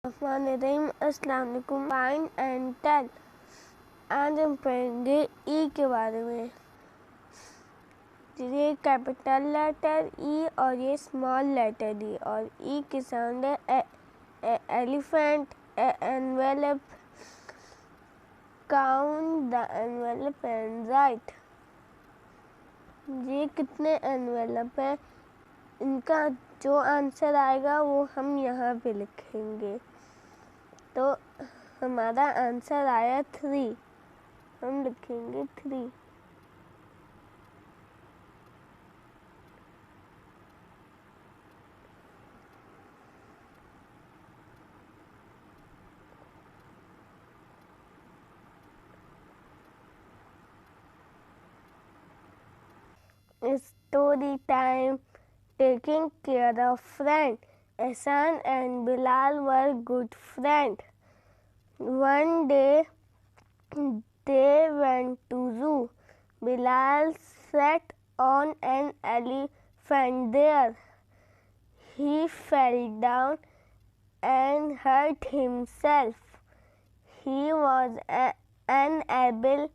अस्सलाम वालेकुम। Find and tell. आज हम पढ़ेंगे ई के बारे में। ये कैपिटल लेटर ई और ये स्मॉल लेटर ई, और ई की साउंड है elephant, envelope, count the envelope and right. ये कितने एनवेलप है, इनका जो आंसर आएगा वो हम यहाँ पे लिखेंगे। तो हमारा आंसर आया 3, हम लिखेंगे 3। Story time. Taking care of friend. Ehsan and Bilal were good friends. One day they went to zoo. Bilal sat on an elephant there. He fell down and hurt himself. He was unable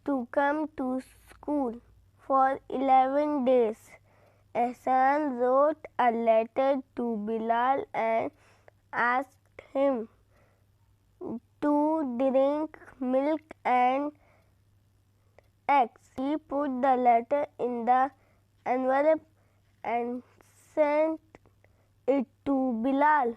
to come to school for 11 days. Ehsan wrote a letter to Bilal and asked him to drink milk and eggs. He put the letter in the envelope and sent it to Bilal.